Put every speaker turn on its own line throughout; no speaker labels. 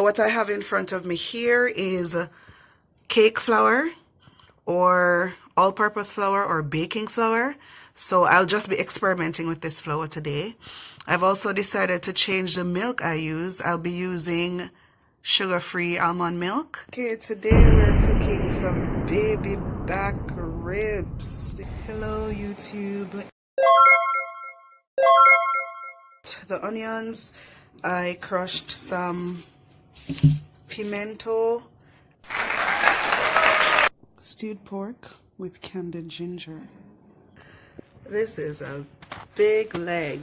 What I have in front of me here is cake flour or all-purpose flour or baking flour. So I'll just be experimenting with this flour today. I've also decided to change the milk I use. I'll be using sugar-free almond milk. Okay, today we're cooking some baby back ribs. Hello, YouTube. The onions, I crushed some pimento, stewed pork with candied ginger. This is a big leg.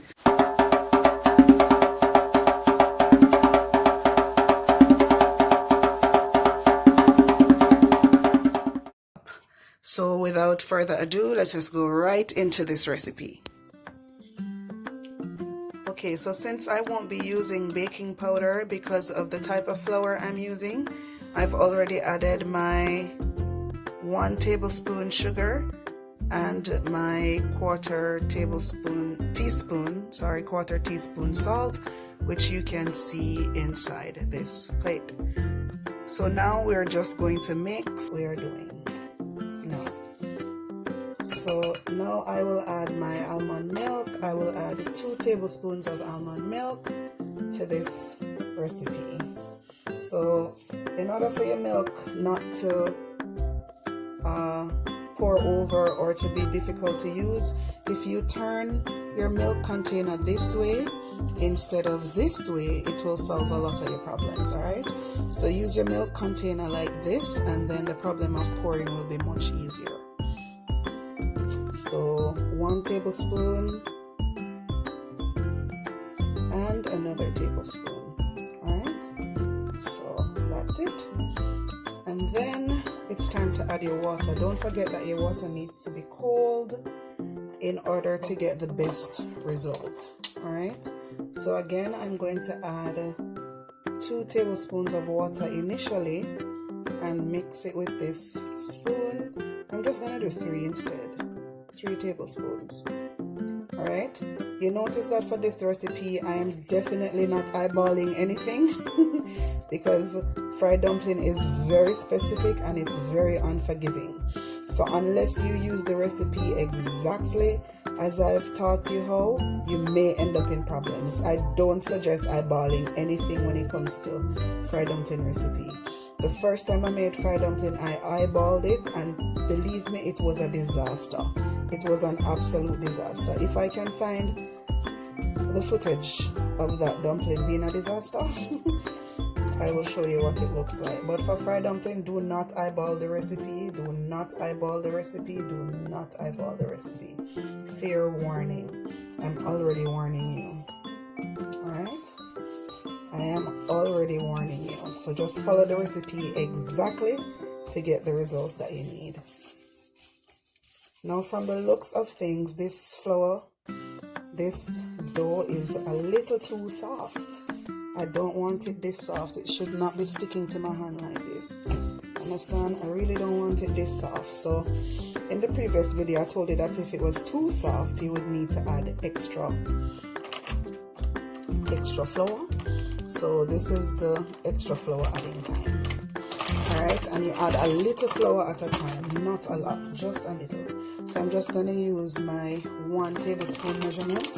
So without further ado, let us go right into this recipe. Okay, so since I won't be using baking powder because of the type of flour I'm using, I've already added my 1 tablespoon sugar and my quarter teaspoon salt, which you can see inside this plate. So now we're just going to mix. We are doing now. So now I will add my almond milk. I will add 2 tablespoons of almond milk to this recipe. So in order for your milk not to pour over or to be difficult to use, if you turn your milk container this way instead of this way, it will solve a lot of your problems. Alright, so use your milk container like this, and then the problem of pouring will be much easier. So 1 tablespoon and another tablespoon. Alright, so that's it. And then it's time to add your water. Don't forget that your water needs to be cold in order to get the best result. Alright, so again I'm going to add 2 tablespoons of water initially and mix it with this spoon. I'm just going to do 3 instead. 3 tablespoons. Alright, you notice that for this recipe I am definitely not eyeballing anything because fried dumpling is very specific and it's very unforgiving. So unless you use the recipe exactly as I've taught you how, you may end up in problems. I don't suggest eyeballing anything when it comes to fried dumpling recipe. The first time I made fried dumpling, I eyeballed it, and believe me, it was a disaster. It was an absolute disaster. If I can find the footage of that dumpling being a disaster, I will show you what it looks like. But for fried dumpling, do not eyeball the recipe. Do not eyeball the recipe. Do not eyeball the recipe. Fair warning. I'm already warning you. Alright? I am already warning you. So just follow the recipe exactly to get the results that you need. Now from the looks of things, this dough is a little too soft. I don't want it this soft. It should not be sticking to my hand like this. Understand? I really don't want it this soft. So in the previous video I told you that if it was too soft you would need to add extra flour. So this is the extra flour adding time. Alright, and you add a little flour at a time, not a lot, just a little. So I'm just going to use my 1 tablespoon measurement,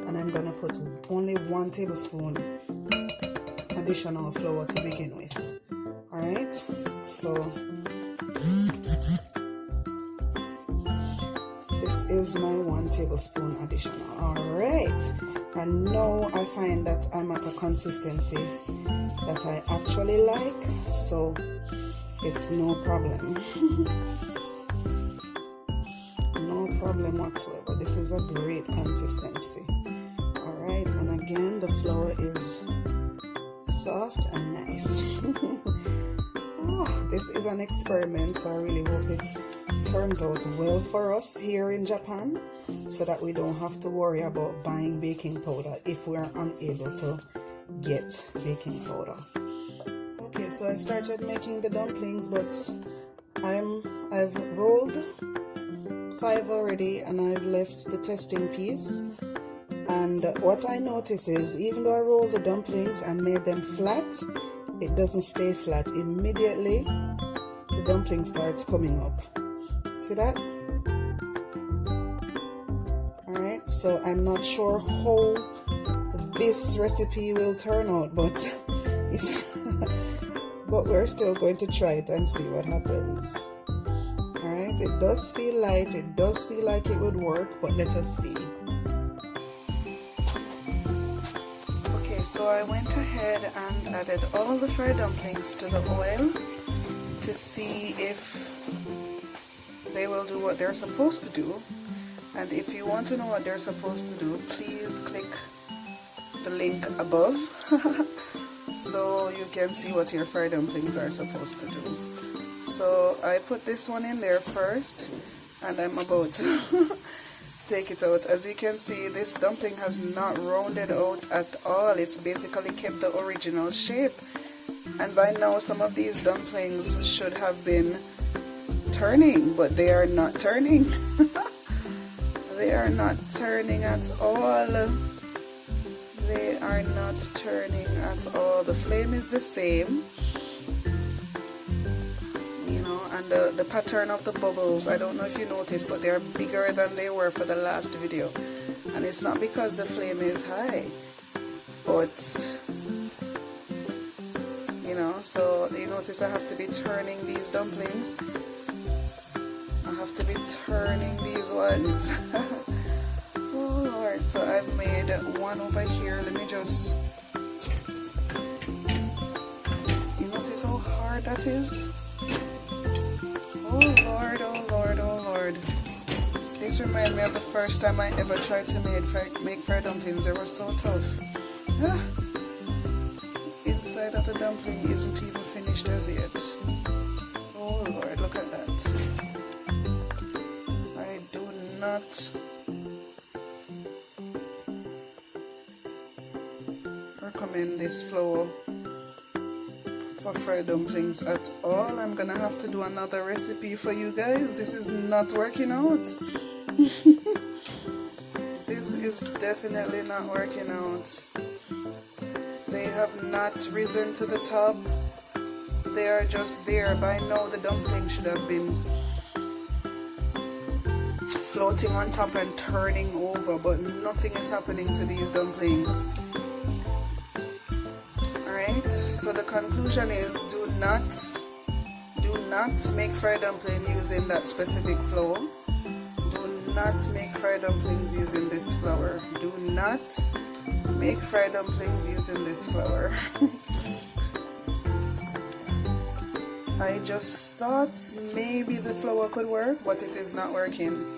and I'm going to put only 1 tablespoon additional flour to begin with. Alright, so this is my 1 tablespoon additional. Alright, and now I find that I'm at a consistency that I actually like, so it's no problem. No problem whatsoever. This is a great consistency. Alright, and again the flour is soft and nice. Oh, this is an experiment, so I really hope it turns out well for us here in Japan, so that we don't have to worry about buying baking powder if we are unable to get baking powder. Okay, so I started making the dumplings, but I've rolled 5 already and I've left the testing piece. And what I notice is, even though I rolled the dumplings and made them flat, it doesn't stay flat. Immediately the dumpling starts coming up. See that? Alright, so I'm not sure how this recipe will turn out, but but we're still going to try it and see what happens. Alright, it does feel light, it does feel like it would work, but let us see. Okay, so I went ahead and added all the fried dumplings to the oil to see if they will do what they're supposed to do. And if you want to know what they're supposed to do, please click the link above so you can see what your fried dumplings are supposed to do. So I put this one in there first, and I'm about to take it out. As you can see, this dumpling has not rounded out at all. It's basically kept the original shape. And by now some of these dumplings should have been turning, but they are not turning. They are not turning at all. They are not turning at all. The flame is the same, you know, and the pattern of the bubbles, I don't know if you noticed, but they're bigger than they were for the last video. And it's not because the flame is high, but you know, so you notice I have to be turning these dumplings. I have to be turning these ones. Oh Lord, so I've made one over here. Let me just, you notice how hard that is? Oh Lord, oh Lord, oh Lord. This reminds me of the first time I ever tried to make fried dumplings. They were so tough. Ah. Inside of the dumpling isn't even finished as yet. Oh Lord, look at that. I do not recommend this flour for fried dumplings at all. I'm gonna have to do another recipe for you guys. This is not working out. This is definitely not working out. They have not risen to the top. They are just there. By now the dumpling should have been floating on top and turning over, but nothing is happening to these dumplings. Alright, so the conclusion is do not make fried dumpling using that specific flour. Do not make fried dumplings using this flour. Do not make fried dumplings using this flour. I just thought maybe the flour could work, but it is not working.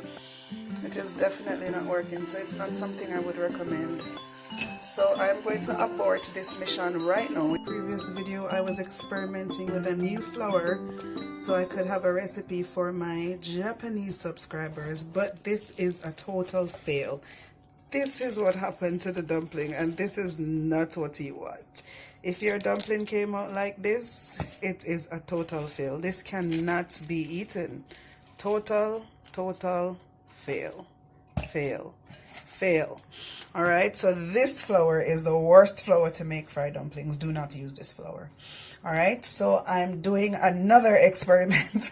It is definitely not working, so it's not something I would recommend. So I'm going to abort this mission right now. In the previous video I was experimenting with a new flour so I could have a recipe for my Japanese subscribers, but this is a total fail. This is what happened to the dumpling, and this is not what you want. If your dumpling came out like this, it is a total fail. This cannot be eaten. Total fail. Fail. Alright, so this flour is the worst flour to make fried dumplings. Do not use this flour. Alright, so I'm doing another experiment.